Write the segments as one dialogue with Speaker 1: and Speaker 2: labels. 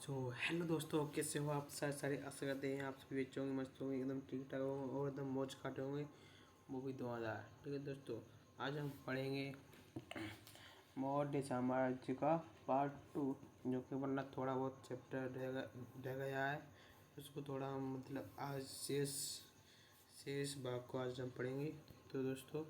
Speaker 1: Hello दोस्तों, कैसे हो आप? सारे आशा करते हैं आप सभी अच्छे होंगे, मस्त होंगे, एकदम ठीक ठाक होंगे और एकदम मौज खाते होंगे, वो भी 2000। ठीक है दोस्तों, आज हम पढ़ेंगे मौर्य साम्राज्य का पार्ट 2, जो कि वरना थोड़ा बहुत चैप्टर रह गया है, उसको थोड़ा हम मतलब आज शेष भाग को आज हम पढ़ेंगे। तो दोस्तों,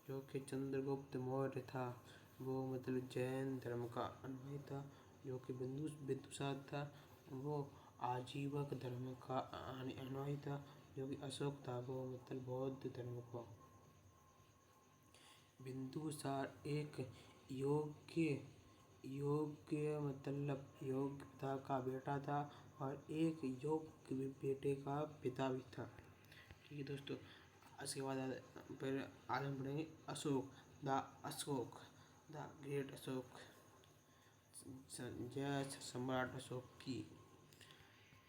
Speaker 1: जो कि चंद्रगुप्त मौर्य था, वो मतलब जैन धर्म का अनुयायी था। जो कि बिंदुसार था, वो आजीवक धर्म का अनुयायी था। जो कि अशोक था, वो मतलब बौद्ध धर्म का। बिंदुसार एक योग्य मतलब योग्यता का बेटा था और एक योग्य बेटे का पिता भी था। ठीक है दोस्तों, इसके बाद फिर आज हम पढ़ेंगे अशोक द ग्रेट अशोक, जय सम्राट अशोक की।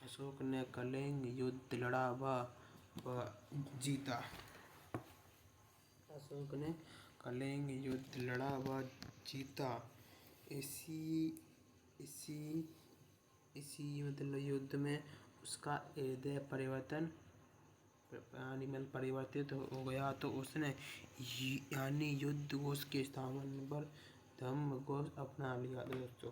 Speaker 1: अशोक ने कलिंग युद्ध लड़ा व जीता। अशोक ने कलिंग युद्ध लड़ा व जीता। इसी इसी इसी मतलब युद्ध में उसका हृदय परिवर्तित हो गया, तो उसने यानी युद्ध घोष के स्थान पर धम्म घोष अपना लिया। दोस्तों,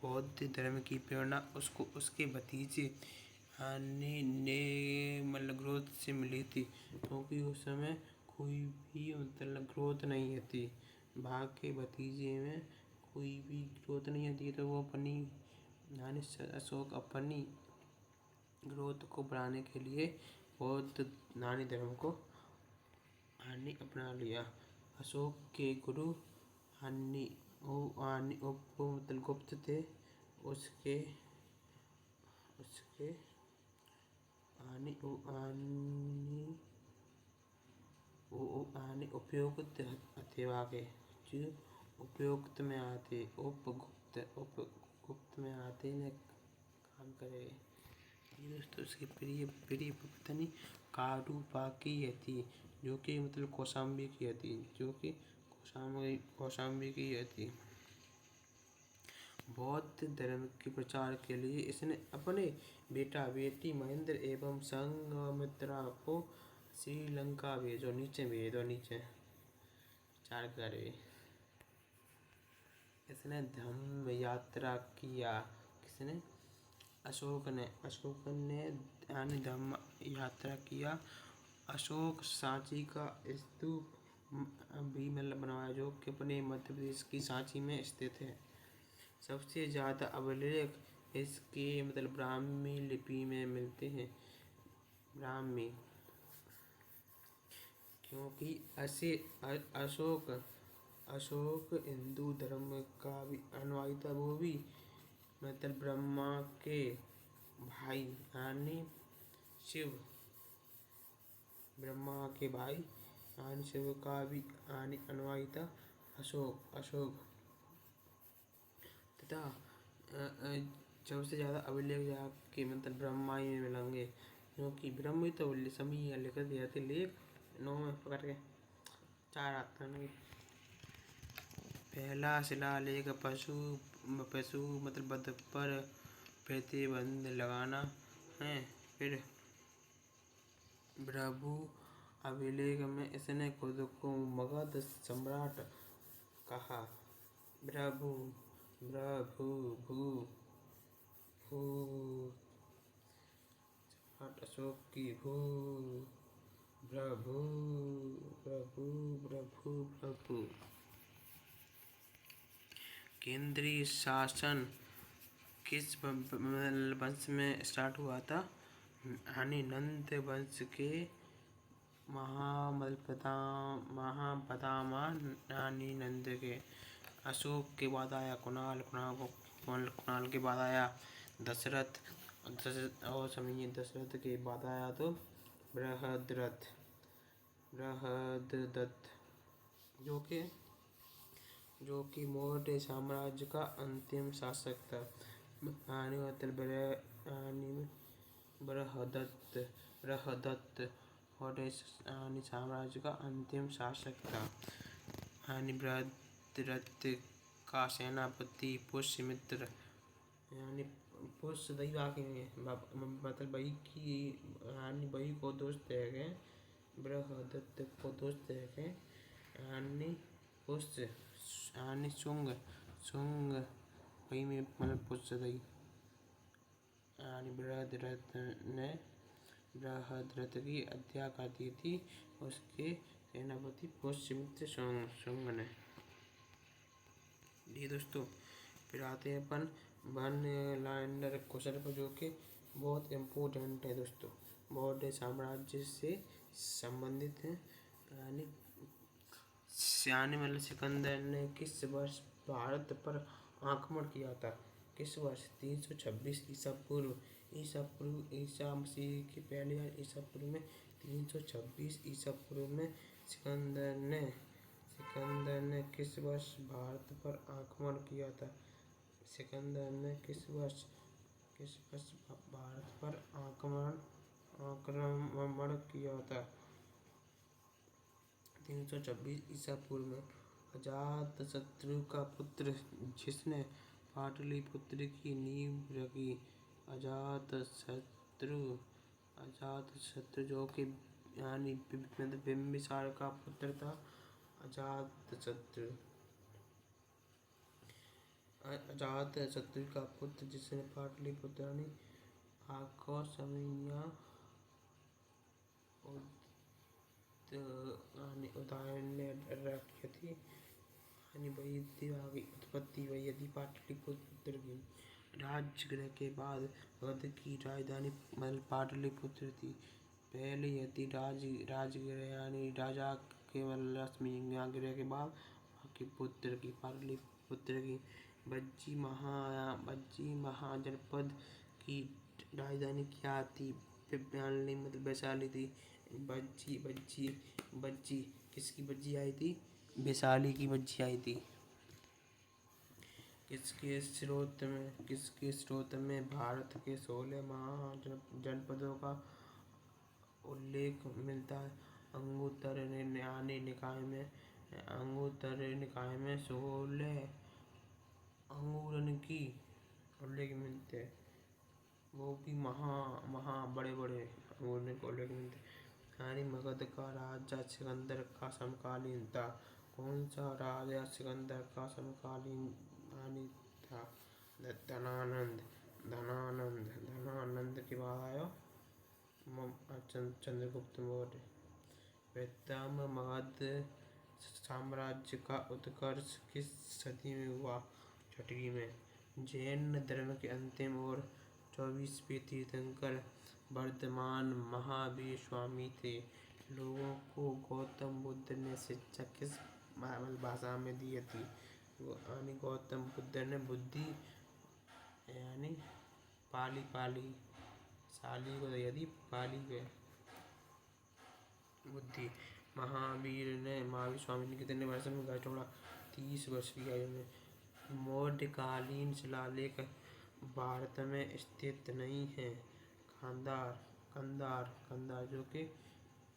Speaker 1: बौद्ध धर्म की प्रेरणा उसको उसके भतीजे यानी ने मतलब ग्रोथ से मिली थी, क्योंकि उस समय कोई भी मतलब ग्रोथ नहीं थी। भाग के भतीजे में कोई भी ग्रोथ नहीं थी, तो वो अपनी यानी अशोक अपनी ग्रोथ को बढ़ाने के लिए बौद्ध नानी धर्म को हानि अपना लिया। अशोक के गुरु हानि मतलब गुप्त थे। उसके उसके हानि उपयुक्त हथेवा के जो उपयुक्त में आते उपगुप्त में आते ने काम करे। दोस्तों, उसकी प्रिय प्रिय पत्नी कारूबाकी थी, जो कि मतलब कौशाम्बी की थी, जो कि कौशाम्बी की थी। बौद्ध धर्म के प्रचार के लिए इसने अपने बेटी महेंद्र एवं संघमित्रा को श्रीलंका भेजो। नीचे प्रचार करे। इसने धम्म यात्रा किया। किसने? अशोक ने यानी धम्म यात्रा किया। अशोक सांची का स्तूप भी मतलब बनवाया, जो कि अपने मध्य प्रदेश की सांची में स्थित है। सबसे ज़्यादा अभिलेख इसके मतलब ब्राह्मी लिपि में मिलते हैं। ब्राह्मी, क्योंकि अशोक हिंदू धर्म का भी अनुयायी था। वो भी मतलब ब्रह्मा के भाई यानी शिव का भी अनुयायी था अशोक तथा सबसे ज़्यादा अभिलेख जाके मतलब ब्रह्मा ही में मिलेंगे, क्योंकि ब्रह्म ही तो समी लिखा दिया थे लेख 9 में पकड़ के 4 आता है। पहला शिलालेख पशु मतलब वध पर प्रतिबंध लगाना है। फिर भृगु अभिलेख में इसने खुद को मगध सम्राट कहा। भृगु सम्राट अशोक की भृगु। केंद्रीय शासन किस वंश में स्टार्ट हुआ था? यानी नंद वंश के महापदामा यानी नंद के। अशोक के बाद आया कुणाल के बाद आया दशरथ और समझिए दशरथ के बाद आया तो बृहद्रथ, जो कि मौर्य साम्राज्य का अंतिम शासक था। बृहदत्त मौर्य साम्राज्य का अंतिम शासक था। बृहद्रथ का सेनापति पुष्यमित्र पुष्यदई वाक्य में मतलब वही की यानी वही को दोस्त है गए बृहदत्त को दोस्त है गए यानी पुष्य यानी शुंग शुंग वही में मतलब पुष्यदई यानी बृहद्रथ ने बृहद्रथ की हत्या कर दी थी उसके सेनापति पुष्यमित्र शुंग ने। जी दोस्तों, फिर आते हैं अपन वन लाइनर क्वेश्चन पर जो कि बहुत इम्पोर्टेंट है दोस्तों, मौर्य साम्राज्य से संबंधित है। यानी यानी मतलब सिकंदर ने किस वर्ष भारत पर आक्रमण किया था? किस वर्ष? 326 ईसा पूर्व ईसा मसीह के पहले ईसा पूर्व में 326 ईसा पूर्व में सिकंदर ने किस वर्ष भारत पर आक्रमण किया था? सिकंदर ने किस वर्ष भारत पर आक्रमण किया था? 326 ईसा पूर्व में। अजातशत्रु का पुत्र जिसने पाटलिपुत्र की नींव रखी। अजातशत्रु जो कि यानी बिंबिसार का पुत्र था। अजातशत्रु का पुत्र जिसने पाटलिपुत्र यानी आकौसमिया उदाहरण ने रखी थी। यानी वही उत्पत्ति वही यदि पाटलिपुत्र की राजगृह के बाद मगध की राजधानी पाटलिपुत्र थी। पहले यदि राजगृह यानी राजा के गृह के बाद की पुत्र की पाटलिपुत्र की बज्जी महाजनपद की राजधानी क्या थी? मतलब वैशाली थी। बज्जी किसकी बज्जी आई थी? वैशाली की बज्जी आई थी। किसके स्रोत में भारत के 16 महाजनपदों का उल्लेख मिलता है? अंगुत्तर निकाय में 16 अंगूरन की उल्लेख मिलते हैं, वो भी बड़े अंगूरन को उल्लेख मिलते हैं। यानी मगध का राजा सिकंदर का समकालीन था। कौन सा राजा सिकंदर का समकालीन था? धनानंद के बाद आया चंद्रगुप्त मौर्य। प्रथम मगध साम्राज्य का उत्कर्ष किस सदी में हुआ? 6वीं में। जैन धर्म के अंतिम और 24वें तीर्थंकर वर्धमान महावीर स्वामी थे। लोगों को गौतम बुद्ध ने शिक्षा किस भाषा में दी थी? यानी गौतम बुद्ध ने बुद्धि यानी पाली शाली को यदि पाली गए बुद्धि। महावीर स्वामी ने कितने वर्ष में घर छोड़ा? 30 वर्ष की आयु में। मौर्यकालीन शिलालेख भारत में स्थित नहीं है। कंधार जो कि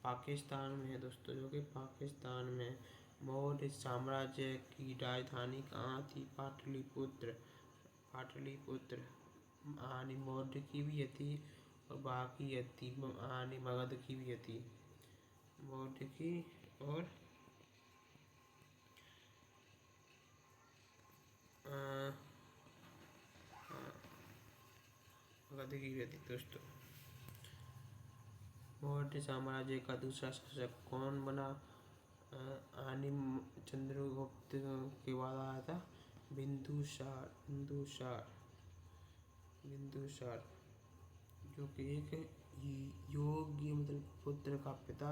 Speaker 1: पाकिस्तान में है दोस्तों, जो कि पाकिस्तान में। मौर्य साम्राज्य की राजधानी कहाँ थी? पाटलिपुत्र यानी मौर्य की भी थी और बाकी थी यानी मगध की भी थी। मौर्य की और मगध की भी थी दोस्तों। मौर्य साम्राज्य का दूसरा शासक कौन बना? यानी चंद्रगुप्त के बाद आया था बिंदुसार जो कि एक योग्य मतलब पुत्र का पिता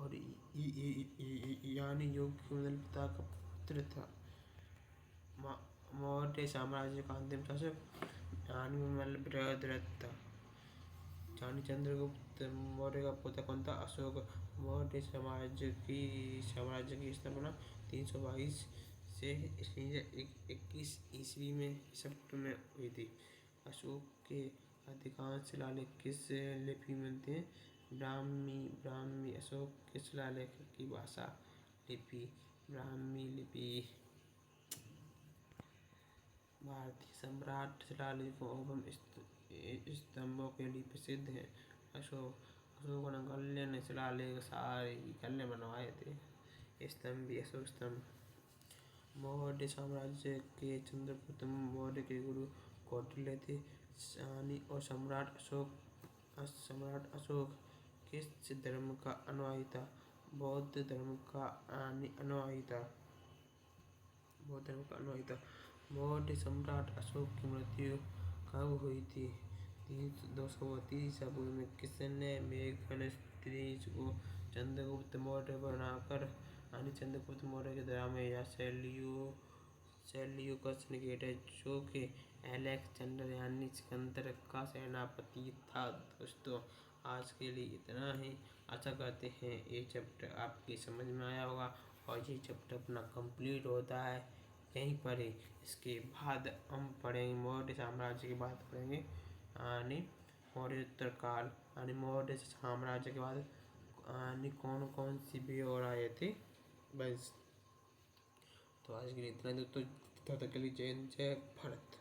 Speaker 1: और यानी योग्य मतलब पिता का पुत्र था। मौर्य साम्राज्य का अंतिम शासक यानी मतलब बृहद्रथ था। यानी चंद्रगुप्त मौर्य का पोता कौन था? अशोक। मौर्य साम्राज्य की स्थापना 322 से 21 ईस्वी में हुई थी। अशोक के अधिकांश शिलालेख किस लिपि में मिलते हैं? ब्राह्मी। अशोक के शिलालेख की भाषा लिपि ब्राह्मी लिपि। भारतीय सम्राट शिलालेखों एवं स्तंभों के लिए प्रसिद्ध हैं। अशोक ने गल्य शिलालेख सारे गल्य बनवाए थे। स्तंभ भी अशोक स्तंभ। मौर्य साम्राज्य के चंद्रगुप्त मौर्य के गुरु कौटिल्य थे। और सम्राट अशोक किस धर्म का अनुयायी था? बौद्ध धर्म का अनुयायी था। बौद्ध धर्म का अनुयायी था। मौर्य सम्राट अशोक की मृत्यु कब हुई थी? 232 ईसा पूर्व में। किसने मेघनाद त्रिज को चंद्रगुप्त मौर्य बनाकर चंद्रगुप्त मौर्य के दरबार या सेल्यूकस निकेटर जो कि अलेक्जेंडर सिकंदर का सेनापति था। दोस्तों आज के लिए इतना ही। आशा करते हैं ये चैप्टर आपकी समझ में आया होगा और ये चैप्टर अपना कंप्लीट होता है यहीं पर ही। इसके बाद हम पढ़ेंगे मौर्य साम्राज्य की बात करेंगे मौर्योत्तर काल मौर्य साम्राज्य के बाद कौन कौन सी भी और आए थे। बस तो आज के लिए इतना ही दोस्तों। तब तक के लिए जय हिंद जय भारत।